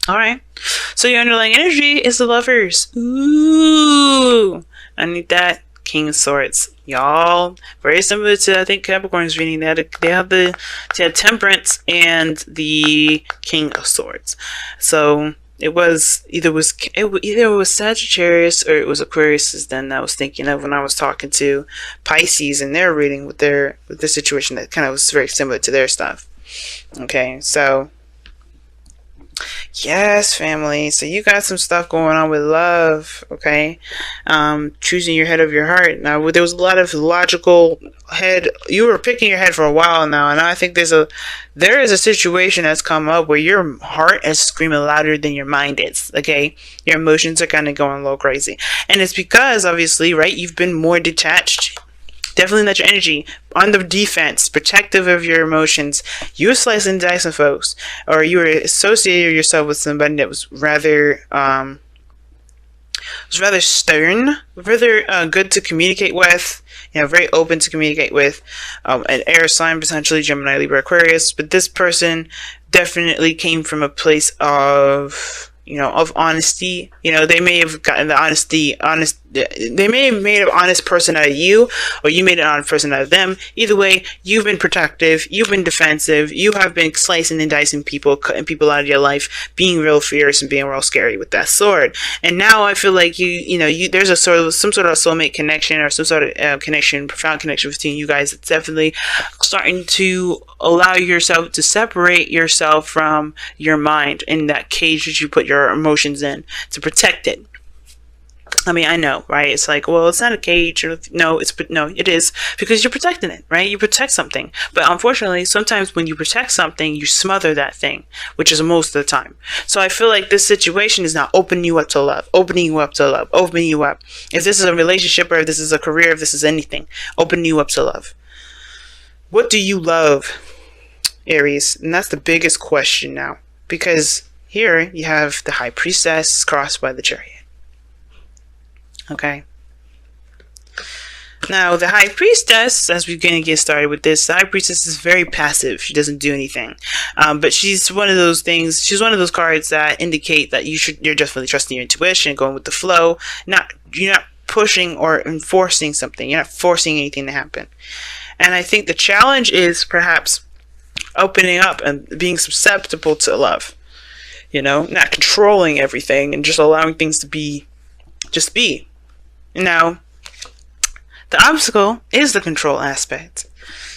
All right. So your underlying energy is the Lovers. Ooh. I need that. King of Swords. Y'all, very similar to, I think, Capricorn's reading. They have Temperance and the King of Swords. So it was either it was Sagittarius or it was Aquarius. Then I was thinking of when I was talking to Pisces and their reading with the situation that kind of was very similar to their stuff. Okay, so yes, family. So you got some stuff going on with love, okay? Choosing your head over your heart. Now, there was a lot of logical head. You were picking your head for a while now, and I think there is a situation that's come up where your heart is screaming louder than your mind is, okay? Your emotions are kind of going a little crazy. And it's because, obviously, right, you've been more detached. Definitely let your energy on the defense, protective of your emotions. You were slicing and dicing folks, or you were associating yourself with somebody that was rather stern, rather good to communicate with. You know, very open to communicate with. An air sign, potentially Gemini, Libra, Aquarius. But this person definitely came from a place of, of honesty. They may have gotten they may have made an honest person out of you, or you made an honest person out of them. Either way, you've been protective, you've been defensive, you have been slicing and dicing people, cutting people out of your life, being real fierce and being real scary with that sword. And now I feel like there's some sort of soulmate connection, or some sort of profound connection between you guys. It's definitely starting to allow yourself to separate yourself from your mind in that cage that you put your emotions in to protect it. I mean, I know, right? It's like, well, it's not a cage. No, it is, because you're protecting it, right? You protect something. But unfortunately, sometimes when you protect something, you smother that thing, which is most of the time. So I feel like this situation is now opening you up to love, opening you up to love, opening you up. If this is a relationship, or if this is a career, if this is anything, opening you up to love. What do you love, Aries? And that's the biggest question now, because here you have the High Priestess crossed by the Chariot. Okay. Now, the High Priestess, as we're going to get started with this, the High Priestess is very passive. She doesn't do anything. But she's one of those things, she's one of those cards that indicate that you're definitely trusting your intuition, going with the flow. You're not pushing or enforcing something. You're not forcing anything to happen. And I think the challenge is perhaps opening up and being susceptible to love. Not controlling everything and just allowing things to just be. Now, the obstacle is the control aspect.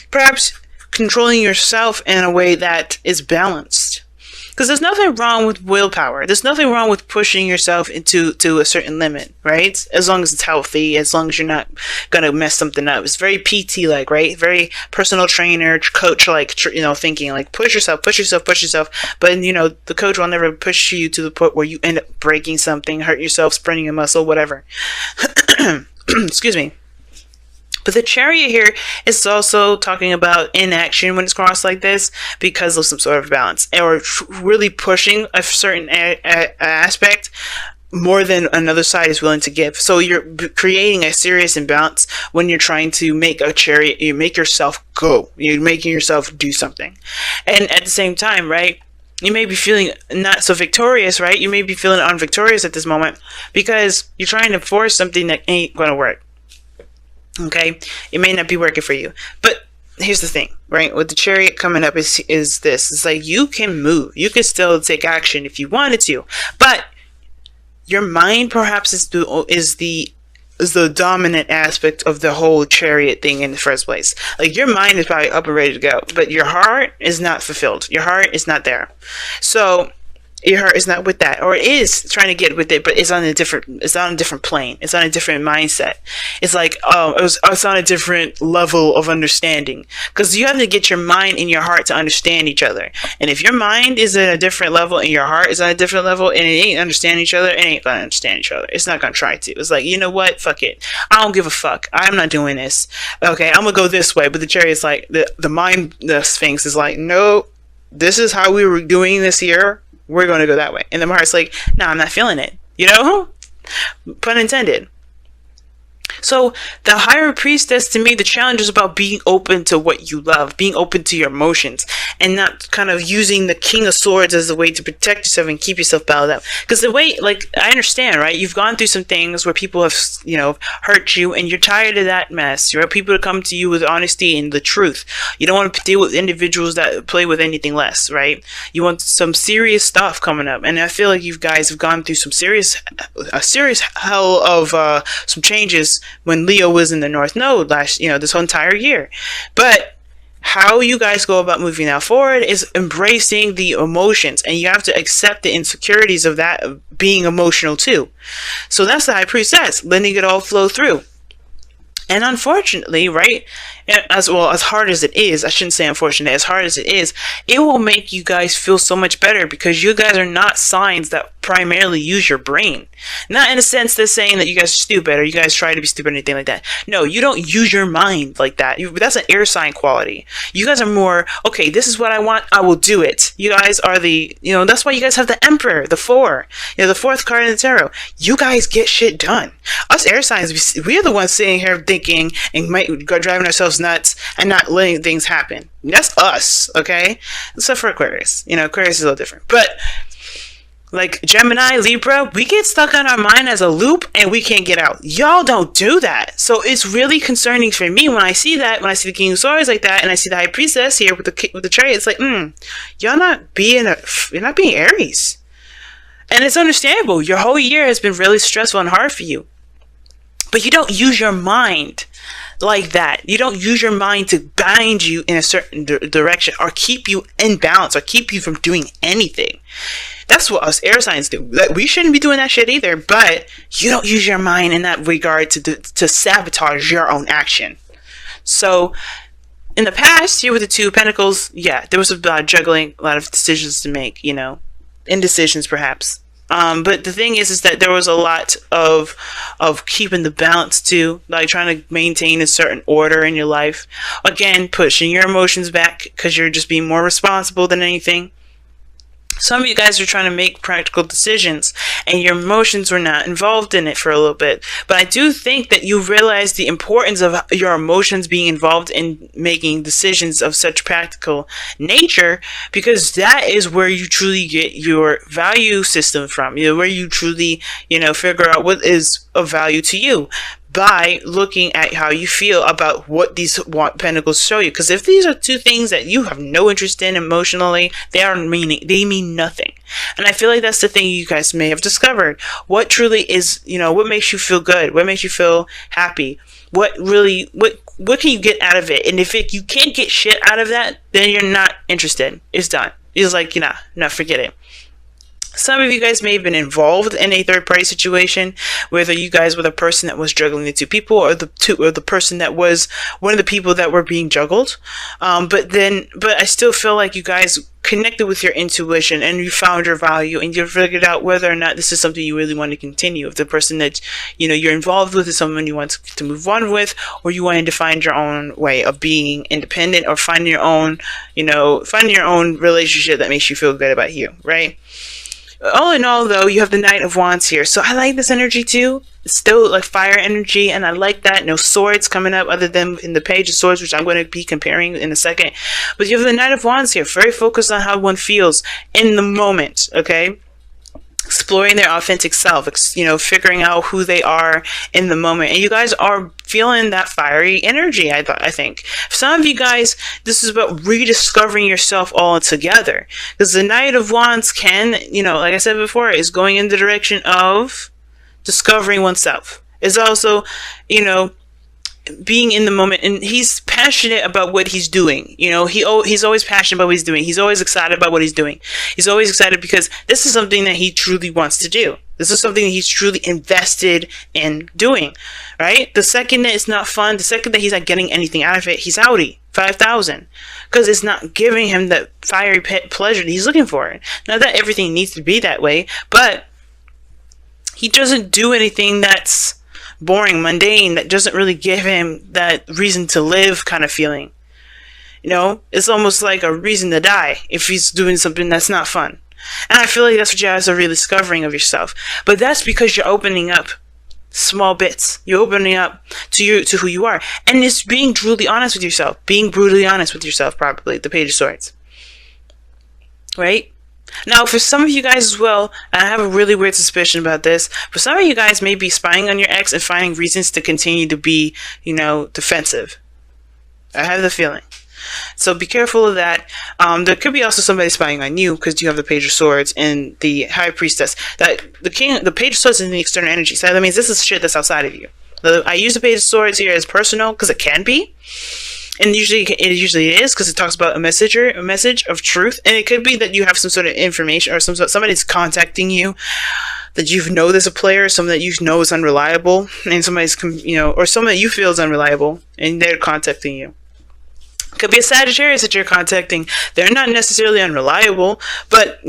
Perhaps controlling yourself in a way that is balanced. Because there's nothing wrong with willpower. There's nothing wrong with pushing yourself into a certain limit, right? As long as it's healthy, as long as you're not going to mess something up. It's very PT-like, right? Very personal trainer, coach-like, thinking like push yourself. But, the coach will never push you to the point where you end up breaking something, hurt yourself, spraining a muscle, whatever. Excuse me. But the Chariot here is also talking about inaction when it's crossed like this, because of some sort of balance, or really pushing a certain aspect more than another side is willing to give. So you're creating a serious imbalance when you're trying to make a chariot. You make yourself go. You're making yourself do something. And at the same time, right, you may be feeling not so victorious, right? You may be feeling unvictorious at this moment because you're trying to force something that ain't going to work. Okay? It may not be working for you. But here's the thing, right? With the Chariot coming up is this. It's like you can move. You can still take action if you wanted to. But your mind perhaps is the dominant aspect of the whole Chariot thing in the first place. Like, your mind is probably up and ready to go, but your heart is not fulfilled. Your heart is not there. So your heart is not with that, or it is trying to get with it, but it's on a different plane. It's on a different mindset. It's like, it's on a different level of understanding, because you have to get your mind and your heart to understand each other. And if your mind is at a different level and your heart is on a different level, and it ain't understanding each other, it ain't gonna understand each other. It's not gonna try to. It's like, you know what? Fuck it. I don't give a fuck. I'm not doing this. Okay, I'm gonna go this way. But the Chariot's like, the mind, the Sphinx is like, no, this is how we were doing this here. We're going to go that way. And the heart's like, no, I'm not feeling it. Pun intended. So the higher priestess, to me, the challenge is about being open to what you love, being open to your emotions, and not kind of using the King of Swords as a way to protect yourself and keep yourself bottled up. Because the way, like, I understand, right? You've gone through some things where people have, hurt you, and you're tired of that mess. You want people to come to you with honesty and the truth. You don't want to deal with individuals that play with anything less, right? You want some serious stuff coming up, and I feel like you guys have gone through a serious hell of some changes when Leo was in the North Node this whole entire year. But how you guys go about moving now forward is embracing the emotions, and you have to accept the insecurities of that being emotional too. So that's the High Priestess, letting it all flow through. And unfortunately, right, as hard as it is, I shouldn't say unfortunate, as hard as it will make you guys feel so much better, because you guys are not signs that primarily use your brain. Not in a sense that's saying that you guys are stupid or you guys try to be stupid or anything like that. No, you don't use your mind like that. That's an air sign quality. You guys are more, okay, this is what I want, I will do it. You guys are that's why you guys have the Emperor, the Four, the fourth card in the tarot. You guys get shit done. Us air signs, we are the ones sitting here thinking and might go driving ourselves nuts and not letting things happen. That's us, okay? Except for Aquarius. Aquarius is a little different. But like Gemini, Libra, we get stuck on our mind as a loop and we can't get out. Y'all don't do that. So it's really concerning for me when I see that, when I see the King of Swords like that, and I see the High Priestess here with the chariot. It's like, you're not being Aries. And it's understandable. Your whole year has been really stressful and hard for you. But you don't use your mind like that. You don't use your mind to bind you in a certain direction or keep you in balance or keep you from doing anything. That's what us air signs do. We shouldn't be doing that shit either, but you don't use your mind in that regard to sabotage your own action. So in the past, here with the Two of Pentacles, there was a lot of juggling, a lot of decisions to make, indecisions perhaps. But the thing is that there was a lot of keeping the balance too, like trying to maintain a certain order in your life. Again, pushing your emotions back because you're just being more responsible than anything. Some of you guys are trying to make practical decisions and your emotions were not involved in it for a little bit. But I do think that you realize the importance of your emotions being involved in making decisions of such practical nature, because that is where you truly get your value system from. Where you truly, figure out what is of value to you, by looking at how you feel about what these pentacles show you. Because if these are two things that you have no interest in emotionally, they mean nothing. And I feel like that's the thing you guys may have discovered. What truly is, what makes you feel good? What makes you feel happy? What can you get out of it? And if you can't get shit out of that, then you're not interested. It's done. It's like, forget it. Some of you guys may have been involved in a third-party situation, whether you guys were the person that was juggling the two people, or the person that was one of the people that were being juggled. But I still feel like you guys connected with your intuition and you found your value and you figured out whether or not this is something you really want to continue. If the person that you're involved with is someone you want to move on with, or you wanted to find your own way of being independent, or finding your own relationship that makes you feel good about you, right? All in all, though, you have the Knight of Wands here. So I like this energy, too. It's still like fire energy, and I like that. No swords coming up other than in the Page of Swords, which I'm going to be comparing in a second. But you have the Knight of Wands here. Very focused on how one feels in the moment, okay? Exploring their authentic self, figuring out who they are in the moment. And you guys are feeling that fiery energy, I think. For some of you guys, this is about rediscovering yourself all together. Because the Knight of Wands can, like I said before, is going in the direction of discovering oneself. It's also, being in the moment, and he's passionate about what he's doing. He's always passionate about what he's doing. He's always excited about what he's doing. He's always excited because this is something that he truly wants to do. This is something that he's truly invested in doing, right? The second that it's not fun, the second that he's not getting anything out of it, he's outie. 5,000, because it's not giving him that fiery pleasure that he's looking for. Not that everything needs to be that way, but he doesn't do anything that's boring, mundane, that doesn't really give him that reason to live kind of feeling. It's almost like a reason to die if he's doing something that's not fun. And I feel like that's what you guys are really discovering of yourself. But that's because you're opening up Small bits. You're opening up to who you are. And it's being brutally honest with yourself. Being brutally honest with yourself, probably. The Page of Swords. Right? Now, for some of you guys as well, I have a really weird suspicion about this. For some of you guys may be spying on your ex and finding reasons to continue to be, defensive. I have the feeling. So be careful of that. There could be also somebody spying on you because you have the Page of Swords and the High Priestess. That the Page of Swords is in the external energy. So that means this is shit that's outside of you. I use the Page of Swords here as personal because it can be. And it usually is because it talks about a message of truth, and it could be that you have some sort of information or somebody's contacting you that you know there's a player, someone that you know is unreliable, and somebody's or someone that you feel is unreliable, and they're contacting you. It could be a Sagittarius that you're contacting. They're not necessarily unreliable, but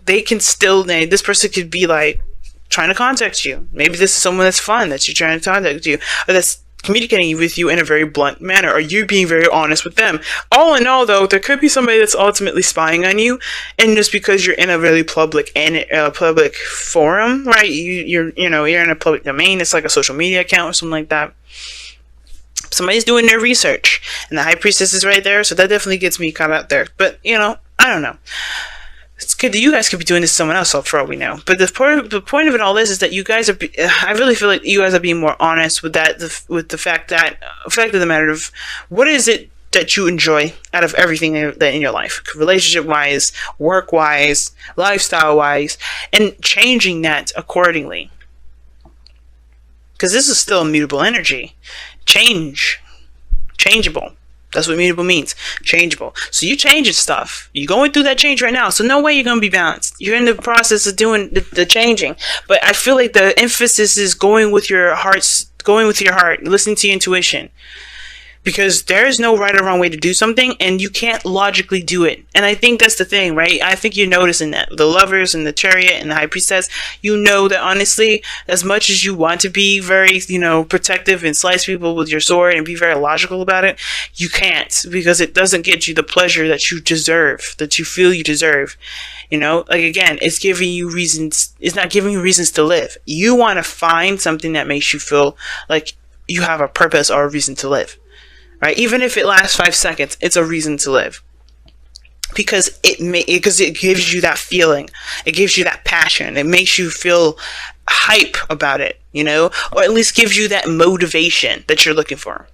they can still. This person could be like trying to contact you. Maybe this is someone that's fun that you're trying to contact you, or that's communicating with you in a very blunt manner, or you being very honest with them. All in all, though, there could be somebody that's ultimately spying on you, and just because you're in a really public forum, right? You're in a public domain. It's like a social media account or something like that. Somebody's doing their research, and the High Priestess is right there, so that definitely gets me caught out there. But I don't know. It's good that you guys could be doing this to someone else, for all we know. But the point of it all is that you guys are. I really feel like you guys are being more honest with that. With the fact of the matter of what is it that you enjoy out of everything that in your life, relationship wise, work wise, lifestyle wise, and changing that accordingly. Because this is still immutable energy. Changeable. That's what mutable means. Changeable. So you changing stuff. You're going through that change right now. So no way you're going to be balanced. You're in the process of doing the changing. But I feel like the emphasis is going with your heart, listening to your intuition. Because there is no right or wrong way to do something, and you can't logically do it. And I think that's the thing, right? I think you're noticing that. The Lovers and the Chariot and the High Priestess, that honestly, as much as you want to be very, protective and slice people with your sword and be very logical about it, you can't, because it doesn't get you the pleasure that you deserve, that you feel you deserve. Again, it's giving you reasons. It's not giving you reasons to live. You want to find something that makes you feel like you have a purpose or a reason to live. Right? Even if it lasts 5 seconds, it's a reason to live. Because it gives you that feeling. It gives you that passion. It makes you feel hype about it, or at least gives you that motivation that you're looking for.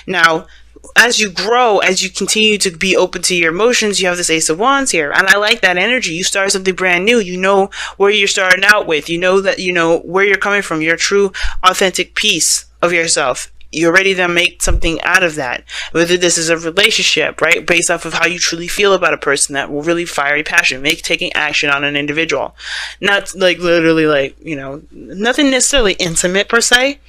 Now, as you grow, as you continue to be open to your emotions, you have this Ace of Wands here. And I like that energy. You start something brand new. You know where you're starting out with. You know that, where you're coming from. Your true, authentic piece of yourself. You're ready to make something out of that. Whether this is a relationship, right? Based off of how you truly feel about a person, that will really fiery passion, taking action on an individual. Not literally nothing necessarily intimate per se.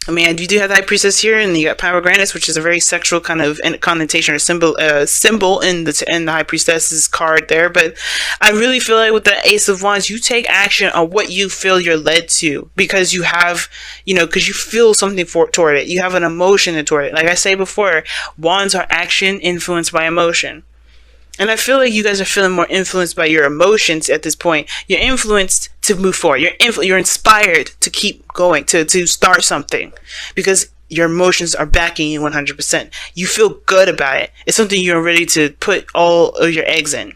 I mean, you do have the High Priestess here, and you got Pomegranate, which is a very sexual kind of connotation or symbol in the High Priestess's card there. But I really feel like with the Ace of Wands, you take action on what you feel you're led to, because you have, because you feel something toward it. You have an emotion toward it. Like I say before, Wands are action influenced by emotion. And I feel like you guys are feeling more influenced by your emotions at this point. You're influenced to move forward. You're inspired to keep going, to start something, because your emotions are backing you 100%. You feel good about it. It's something you're ready to put all of your eggs in.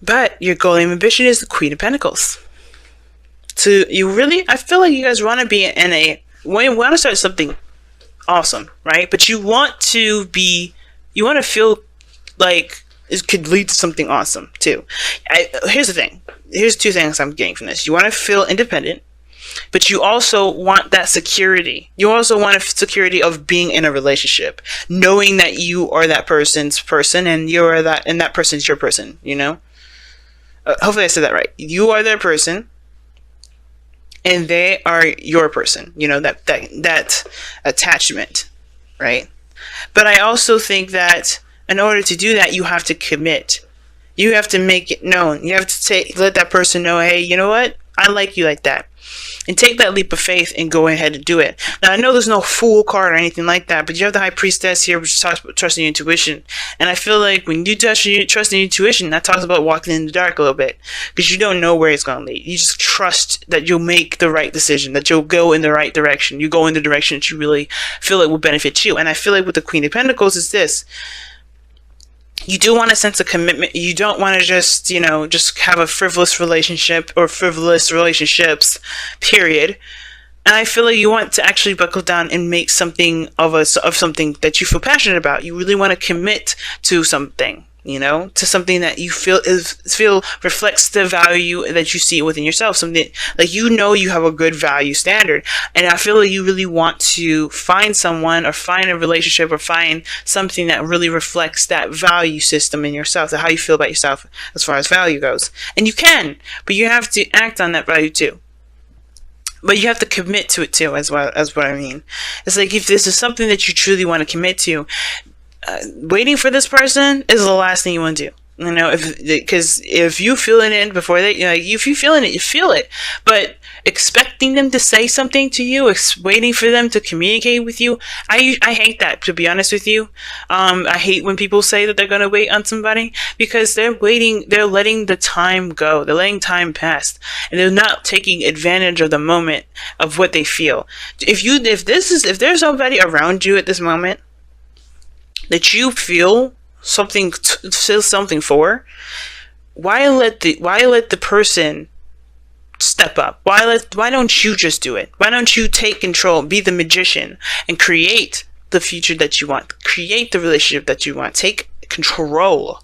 But your goal and ambition is the Queen of Pentacles. So I feel like you guys want to be you want to start something awesome, right? But you want to feel like it could lead to something awesome too. Here's the thing. Here's 2 things I'm getting from this. You want to feel independent, but you also want that security. You also want a security of being in a relationship, knowing that you are that person's person, and that person's your person. Hopefully I said that right. You are their person, and they are your person. That attachment, right? But I also think that in order to do that, you have to commit. You have to make it known. You have to let that person know, hey, you know what? I like you like that. and take that leap of faith and go ahead and do it. Now, I know there's no fool card or anything like that, but you have the High Priestess here, which talks about trusting your intuition. And I feel like when you trust your intuition, that talks about walking in the dark a little bit, because you don't know where it's going to lead. You just trust that you'll make the right decision, that you'll go in the right direction. You go in the direction that you really feel it will benefit you. And I feel like with the Queen of Pentacles is this. You do want a sense of commitment. You don't want to just, you know, just have a frivolous relationship or frivolous relationships, period. And I feel like you want to actually buckle down and make something of something that you feel passionate about. You really want to commit to something, you know, to something that you feel reflects the value that you see within yourself. Something like, you know, you have a good value standard. And I feel like you really want to find someone or find a relationship or find something that really reflects that value system in yourself, how you feel about yourself as far as value goes. And you can, but you have to act on that value too. But you have to commit to it too, as well as what I mean. It's like, if this is something that you truly want to commit to, waiting for this person is the last thing you want to do. You know, because if you feel it before they, you know, if you feeling it, you feel it. But expecting them to say something to you, waiting for them to communicate with you, I hate that, to be honest with you. I hate when people say that they're gonna wait on somebody, because they're waiting, they're letting the time go, they're letting time pass, and they're not taking advantage of the moment of what they feel. If there's somebody around you at this moment that you feel something for, why let the person step up? Why don't you just do it? Why don't you take control, be the magician, and create the future that you want, create the relationship that you want, take control?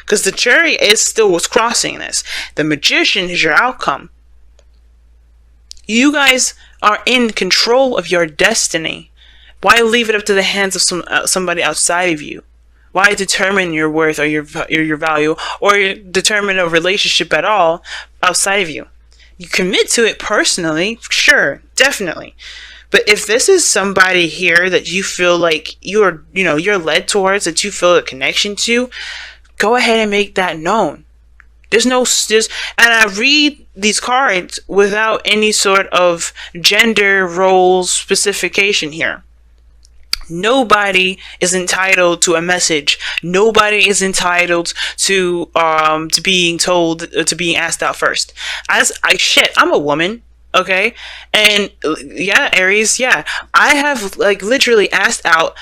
Because the Chariot is still what's crossing this. The Magician is your outcome. You guys are in control of your destiny. Why leave it up to the hands of somebody outside of you? Why determine your worth or your value, or determine a relationship at all outside of you? You commit to it personally, sure, definitely. But if this is somebody here that you feel like you're led towards, that you feel a connection to, go ahead and make that known. And I read these cards without any sort of gender role specification here. Nobody is entitled to a message. Nobody is entitled to being told, to being asked out first. I'm a woman, okay? And yeah, Aries, yeah. I have literally asked out,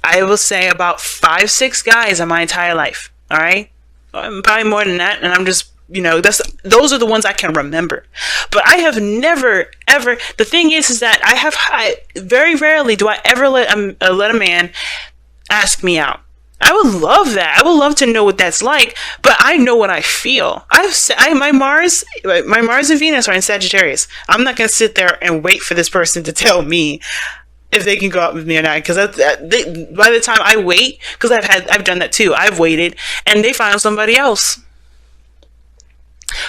I will say, about 5-6 guys in my entire life. All right? Probably more than that, and I'm just, those are the ones I can remember. But I have never, ever, the thing is that I very rarely do I ever let a man ask me out. I would love that. I would love to know what that's like, but I know what I feel. My Mars and Venus are in Sagittarius. I'm not going to sit there and wait for this person to tell me if they can go out with me or not, because by the time I wait, because I've done that too. I've waited and they found somebody else.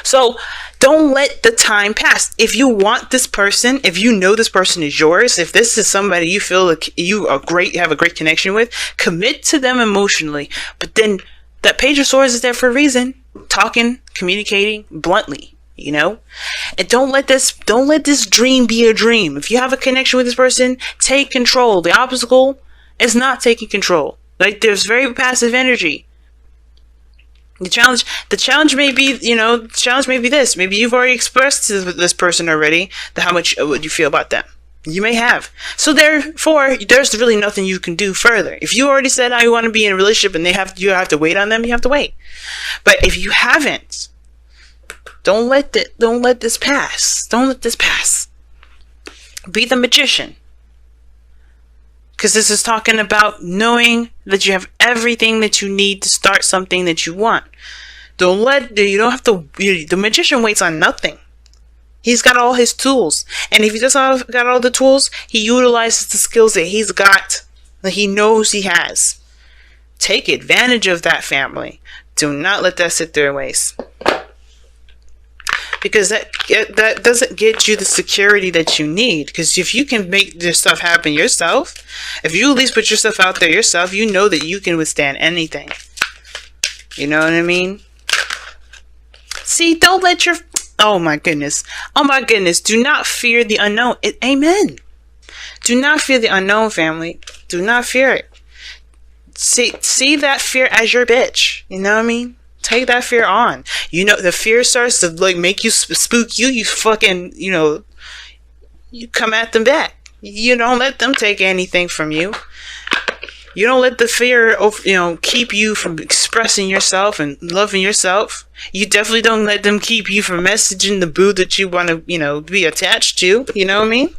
So don't let the time pass. If you want this person, if you know this person is yours, if this is somebody you feel like you have a great connection with, commit to them emotionally. But then that Page of Swords is there for a reason. Talking, communicating bluntly, and don't let this dream be a dream. If you have a connection with this person, take control. The obstacle is not taking control. There's very passive energy. The challenge may be, this. Maybe you've already expressed to this person already how much what you feel about them. You may have. So therefore, there's really nothing you can do further. If you already said I want to be in a relationship and you have to wait on them, you have to wait. But if you haven't, don't let this pass. Don't let this pass. Be the magician. Because this is talking about knowing that you have everything that you need to start something that you want. The magician waits on nothing. He's got all his tools. And if he doesn't got all the tools, he utilizes the skills that he's got, that he knows he has. Take advantage of that, family. Do not let that sit there and waste. Because that doesn't get you the security that you need. Because if you can make this stuff happen yourself, if you at least put yourself out there yourself, you know that you can withstand anything. You know what I mean? See, don't let Oh my goodness. Oh my goodness. Do not fear the unknown. Amen. Do not fear the unknown, family. Do not fear it. See that fear as your bitch. You know what I mean? Take that fear on. You know, the fear starts to like make you spook you. You fucking, you come at them back. You don't let them take anything from you. You don't let the fear keep you from expressing yourself and loving yourself. You definitely don't let them keep you from messaging the boo that you want to, be attached to. You know what I mean?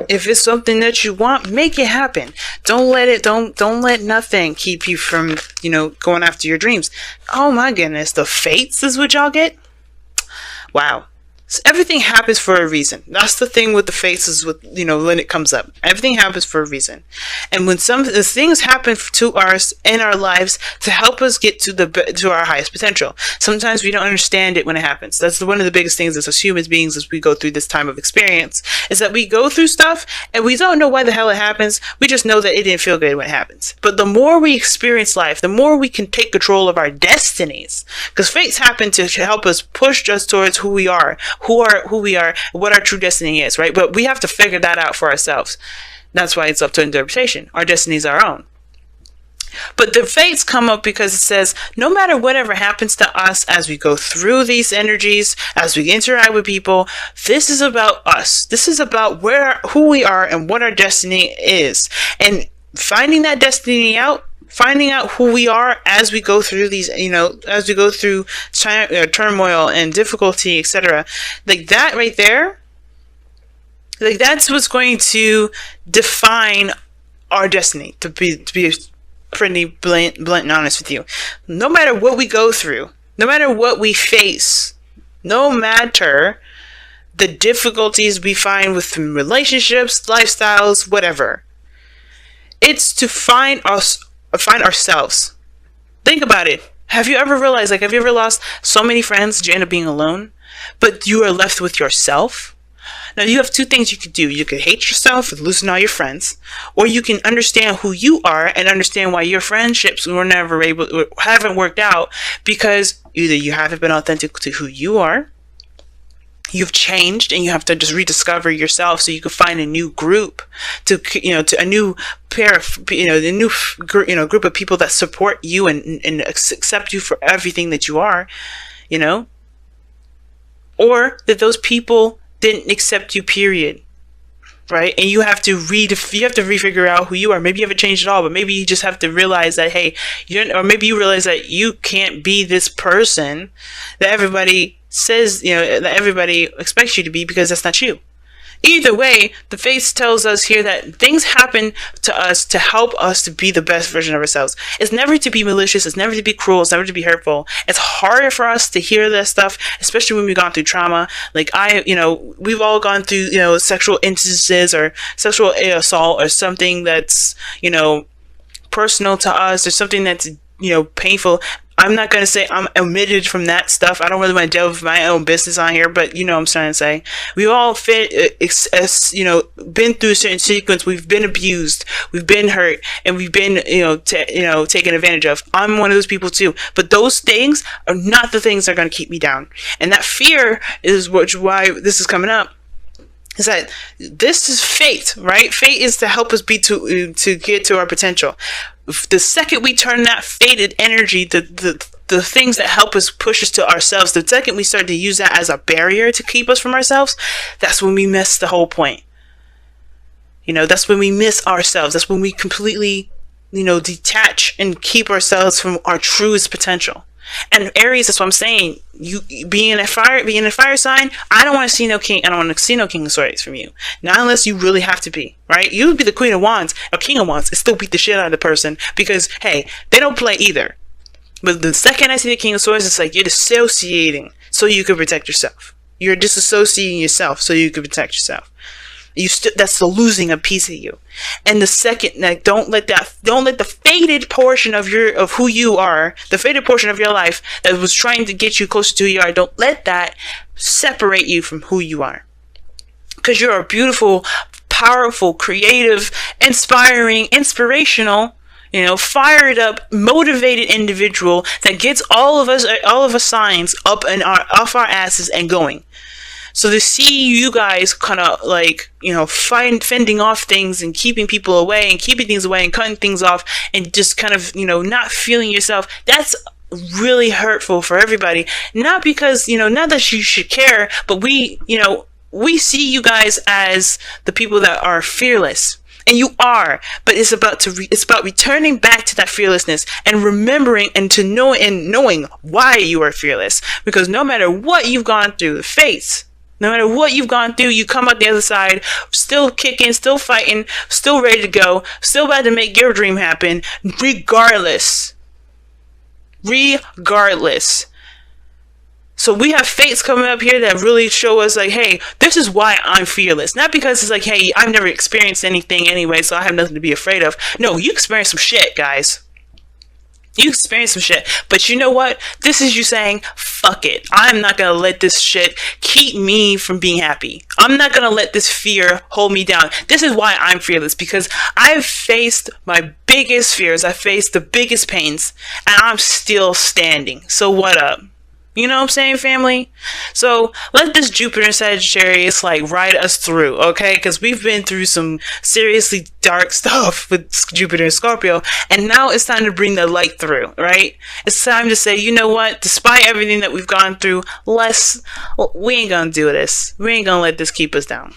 If it's something that you want, make it happen. Don't let nothing keep you from, going after your dreams. Oh my goodness, the fates is what y'all get? Wow. So everything happens for a reason. That's the thing with the fates is with, when it comes up. Everything happens for a reason. And when the things happen to us in our lives to help us get to our highest potential. Sometimes we don't understand it when it happens. That's one of the biggest things as human beings as we go through this time of experience is that we go through stuff and we don't know why the hell it happens. We just know that it didn't feel good when it happens. But the more we experience life, the more we can take control of our destinies. Because fates happen to help us push us towards who we are. Who we are, what our true destiny is, right? But we have to figure that out for ourselves. That's why it's up to interpretation. Our destiny is our own. But the fates come up because it says, no matter whatever happens to us as we go through these energies, as we interact with people, this is about us. This is about who we are and what our destiny is. And finding that destiny out, finding out who we are as we go through these, as we go through turmoil and difficulty, etc. Like that right there, like that's what's going to define our destiny, to be pretty blunt and honest with you. No matter what we go through, no matter what we face, no matter the difficulties we find with relationships, lifestyles, whatever, it's to find ourselves. Think about it. Have you ever realized, have you ever lost so many friends that you end up being alone, but you are left with yourself? Now, you have two things you could do. You could hate yourself and losing all your friends, or you can understand who you are and understand why your friendships haven't worked out because either you haven't been authentic to who you are, you've changed, and you have to just rediscover yourself so you can find a new group to a new pair of group of people that support you and accept you for everything that you are, or that those people didn't accept you, period. Right? And you have to refigure out who you are. Maybe you haven't changed at all, but maybe you just have to realize that, hey, or maybe you realize that you can't be this person that everybody says, that everybody expects you to be, because that's not you. Either way, the faith tells us here that things happen to us to help us to be the best version of ourselves. It's never to be malicious. It's never to be cruel. It's never to be hurtful. It's harder for us to hear that stuff, especially when we've gone through trauma. Like we've all gone through, sexual instances or sexual assault or something that's, personal to us or something that's, painful. I'm not going to say I'm omitted from that stuff. I don't really want to delve my own business on here, but what I'm trying to say. We all been through a certain sequence. We've been abused, we've been hurt, and we've been, taken advantage of. I'm one of those people too. But those things are not the things that are going to keep me down. And that fear is why this is coming up. Is that this is fate, right? Fate is to help us to get to our potential. The second we turn that fated energy, the things that help us push us to ourselves, the second we start to use that as a barrier to keep us from ourselves, that's when we miss the whole point. That's when we miss ourselves. That's when we completely, detach and keep ourselves from our truest potential. And Aries, that's what I'm saying. You being a fire sign, I don't want to see no king. I don't want to see no king of swords from you. Not unless you really have to be, right? You would be the queen of wands or king of wands and still beat the shit out of the person because, hey, they don't play either. But the second I see the king of swords, it's like you're dissociating so you can protect yourself. You're disassociating yourself so you can protect yourself. That's the losing a piece of you. And the second, don't let the faded portion of who you are, the faded portion of your life that was trying to get you closer to who you are, don't let that separate you from who you are. Because you're a beautiful, powerful, creative, inspiring, inspirational, fired up, motivated individual that gets all of us signs up and off our asses and going. So to see you guys kind of like, fending off things and keeping people away and keeping things away and cutting things off and just kind of, not feeling yourself, that's really hurtful for everybody. Not because, not that you should care, but we see you guys as the people that are fearless. And you are, but it's about returning back to that fearlessness and remembering and knowing why you are fearless. Because no matter what you've gone through, no matter what you've gone through, you come out the other side, still kicking, still fighting, still ready to go, still about to make your dream happen, regardless. So we have fates coming up here that really show us like, hey, this is why I'm fearless. Not because it's like, hey, I've never experienced anything anyway, so I have nothing to be afraid of. No, you experienced some shit, guys. You experienced some shit. But you know what? This is you saying, fuck it. I'm not going to let this shit keep me from being happy. I'm not going to let this fear hold me down. This is why I'm fearless, because I've faced my biggest fears. I faced the biggest pains, and I'm still standing. So what up? You know what I'm saying, family? So let this Jupiter and Sagittarius ride us through, okay? Because we've been through some seriously dark stuff with Jupiter and Scorpio, and now it's time to bring the light through, right? It's time to say, you know what? Despite everything that we've gone through, we ain't gonna do this. We ain't gonna let this keep us down.